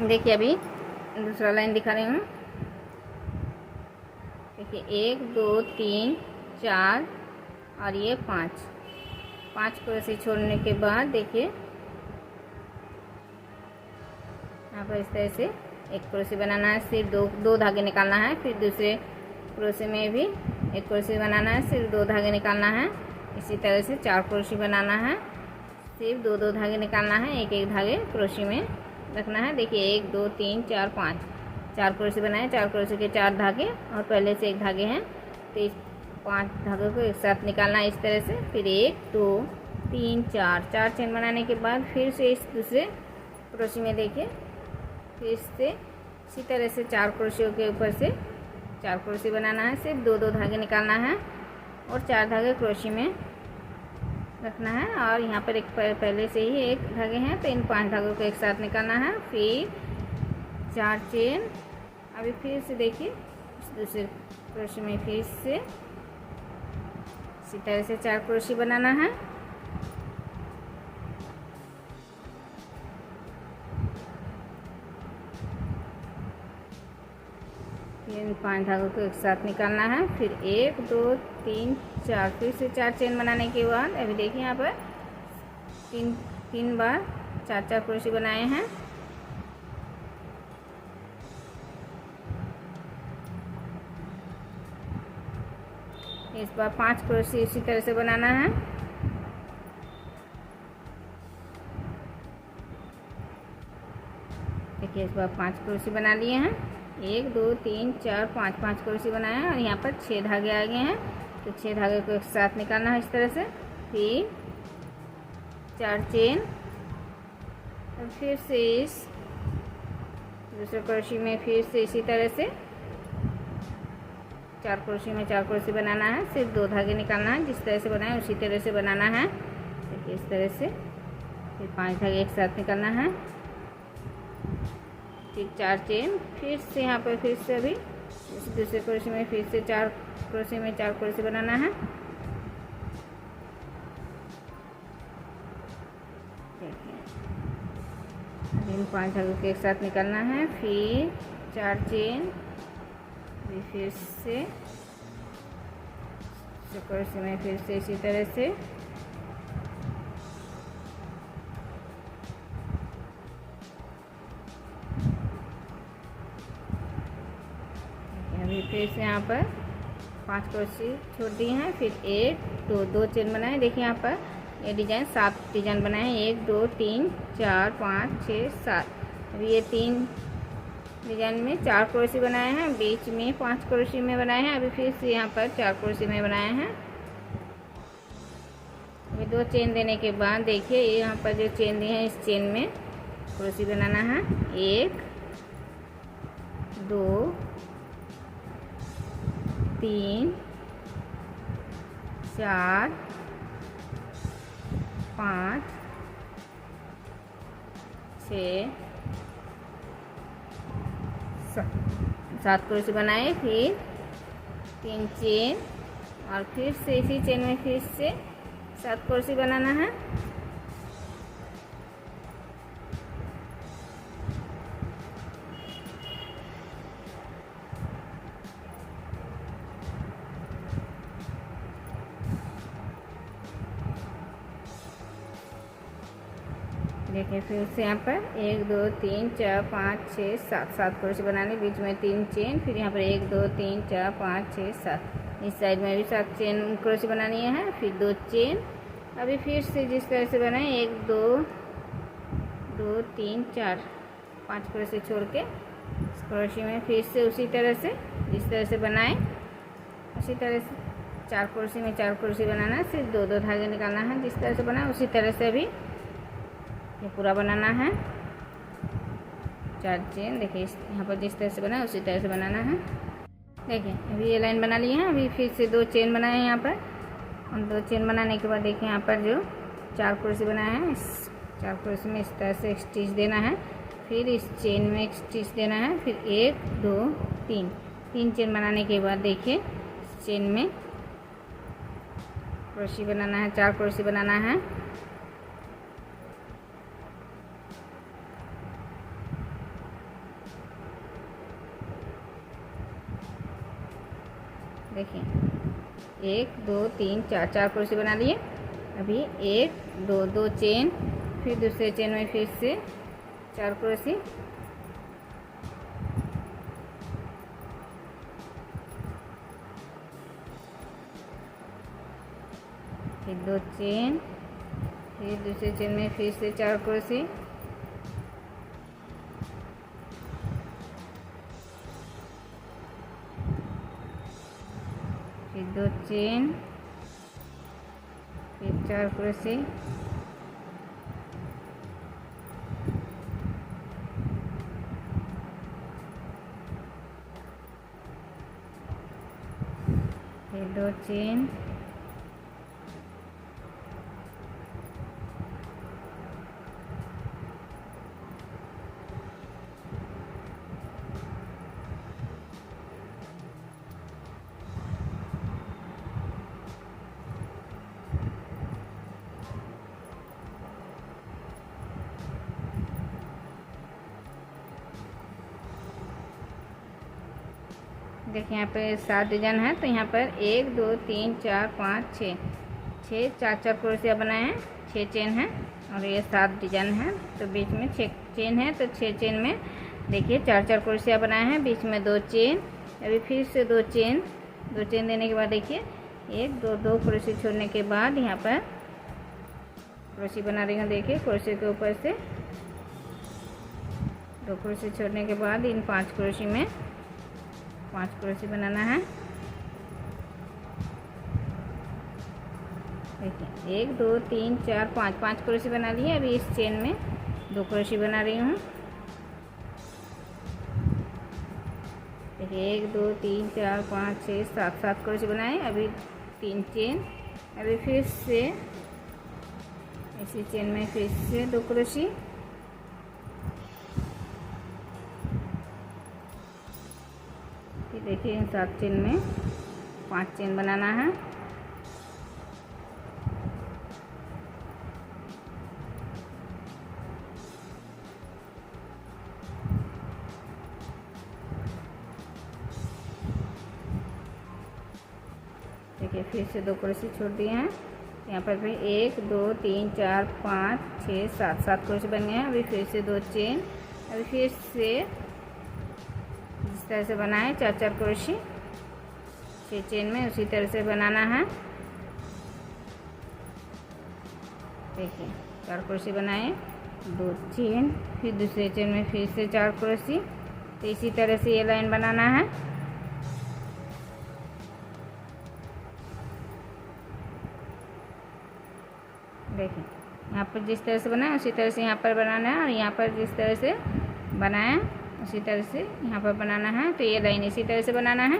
देखिए अभी दूसरा लाइन दिखा रही हूँ। देखिए 1 2 3 4 और ये 5 क्रोशे छोड़ने के बाद देखिए यहाँ पर इस तरह से एक क्रोशे बनाना है, सिर्फ दो धागे निकालना है। फिर दूसरे क्रोशे में भी एक क्रोशे बनाना है, सिर्फ 2 धागे निकालना है। इसी तरह से 4 क्रोशे बनाना है, सिर्फ 2 धागे निकालना है, एक एक धागे क्रोशे में रखना है। देखिए 1 2 3 4 5 4 क्रोशे बनाए, 4 क्रोशे के 4 धागे और पहले से एक धागे हैं, तो इस 5 धागों को एक साथ निकालना है इस तरह से। फिर 1 2 3 4 चेन बनाने के बाद फिर से इस दूसरे क्रोशे में देखिए फिर से इसी तरह से 4 क्रोशियों के ऊपर से 4 क्रोशे बनाना है, सिर्फ 2 धागे निकालना है और 4 धागे क्रोशे में रखना है। और यहाँ पर एक पहले से ही एक धागे हैं, तो इन 5 धागों को एक साथ निकालना है। फिर 4 चेन, अभी फिर से देखिए इस दूसरे क्रोशे में फिर से इसी तरह से 4 क्रोशे बनाना है। इन 5 धागों को एक साथ निकालना है। फिर 1 2 3 4 फिर से 4 चेन बनाने के बाद अभी देखिए यहाँ पर तीन बार 4 क्रोशे बनाए हैं। इस बार 5 क्रोशे इसी तरह से बनाना है। देखिए इस बार 5 क्रोशे बना लिए हैं, 1 2 3 4 5 क्रोशे बनाए हैं और यहाँ पर 6 धागे आ गए हैं, तो 6 धागे को एक साथ निकालना है इस तरह से। फिर 4 चेन और फिर से इस दूसरे क्रोशे में फिर से इसी तरह से 4 क्रोशे में 4 क्रोशे बनाना है, सिर्फ 2 धागे निकालना है, जिस तरह से बनाए उसी तरह से बनाना है। देखिए इस तरह से फिर 5 धागे एक साथ निकालना है। फिर 4 चेन, फिर से यहाँ पर फिर से अभी इस दूसरे क्रोशे में फिर से 4 क्रोशे में 4 क्रोशे बनाना है। इन 5 धागों को एक साथ निकालना है। फिर 4 चेन, फिर से क्रोशे में फिर से इसी तरह से अभी फिर से यहाँ पर 5 क्रोशे छोड़ दिए हैं। फिर 1 2 चेन बनाए। देखिए यहाँ पर ये डिजाइन 7 डिजाइन बनाए, 1 2 3 4 5 6 7। अभी ये 3 डिजाइन में 4 क्रोशे बनाए हैं, बीच में 5 क्रोशे में बनाए हैं, अभी फिर से यहाँ पर 4 क्रोशे में बनाए हैं। अभी 2 चेन देने के बाद देखिए यहाँ पर जो चेन दिए हैं इस चेन में क्रोशे बनाना है। 1 2 3 4 5 6 7 क्रोशे बनाए। फिर 3 चेन और फिर से इसी चेन में फिर से 7 क्रोशे बनाना है। देखिए फिर से यहाँ पर 1 2 3 4 5 6 7 क्रोशे बनाने, बीच में 3 चेन। फिर यहाँ पर 1 2 3 4 5 6 7, इस साइड में भी 7 चेन क्रोशे बनानी है। फिर 2 चेन, अभी फिर से जिस तरह से बनाए 1 2 2 3 4 5 क्रोशे छोड़ के इस क्रोशे में फिर से उसी तरह से जिस तरह से बनाए उसी तरह से 4 क्रोशे में 4 क्रोशे बनाना है, सिर्फ 2 धागे निकालना है, जिस तरह से बनाए उसी तरह से अभी ये पूरा बनाना है। 4 चेन, देखिए यहाँ पर जिस तरह से बनाए उसी तरह से बनाना है। देखिए अभी ये लाइन बना ली है, अभी फिर से 2 चेन बनाए हैं यहाँ पर, और 2 चेन बनाने के बाद देखिए यहाँ पर जो 4 क्रोशे बनाए हैं इस 4 क्रोशे में इस तरह से एक स्टिच देना है। फिर इस चेन में एक स्टिच देना है। फिर 1 2 3 चेन बनाने के बाद देखिए चेन में क्रोशे बनाना है, 4 क्रोशे बनाना है। देखिए 1 2 3 4 4 क्रोशे बना लिए। अभी 1 2 2 चेन, फिर दूसरे चेन में फिर से 4 क्रोशे, फिर 2 चेन, फिर दूसरे चेन में फिर से 4 क्रोशे, फिर 2 चेन, फिर 4 क्रोशे, फिर 2 चेन, देखिए यहाँ पे 7 डिजाइन है। तो यहाँ पर 1 2 3 4 5 6 4 4 क्रोशिया बनाए हैं, 6 चेन है और ये 7 डिजाइन है। तो बीच में 6 चेन है, तो 6 चेन में देखिए 4 4 क्रोशिया बनाए हैं, बीच में 2 चेन, अभी फिर से 2 चेन देने के बाद देखिए 1 2 2 क्रोशिया छोड़ने के बाद यहाँ पर क्रोशिया बना रही हूँ। देखिए क्रोशिया के ऊपर से 2 क्रोशिया छोड़ने के बाद इन 5 क्रोशिया में 5 क्रोशिया बनाना है। देखिए 1 2 3 4 5 क्रोशिया बना लिए। अभी इस चेन में 2 क्रोशिया बना रही हूँ। देखिए 1 2 3 4 5 6 7 क्रोशिया बनाए। अभी 3 चेन, अभी फिर से इसी चेन में फिर से 2 क्रोशिया, देखिए इन 7 चेन में 5 चेन बनाना है। देखिए फिर से 2 क्रोशिया छोड़ दिए हैं। यहाँ पर भी 1 2 3 4 5 6 7 क्रोशिया बन गए हैं। अभी फिर से 2 चेन, अभी फिर से जिस तरह से बनाए 4 4 क्रोशिया 6 चेन में उसी तरह से बनाना है। देखिए 4 क्रोशिया बनाए, 2 चेन, फिर दूसरे चेन में फिर से 4 क्रोशिया। तो इसी तरह से ये लाइन बनाना है। देखिए यहाँ पर जिस तरह से बनाए उसी तरह से यहाँ पर बनाना है, और यहाँ पर जिस तरह से बनाए उसी तरह से यहाँ पर बनाना है। तो ये लाइन इसी तरह से बनाना है।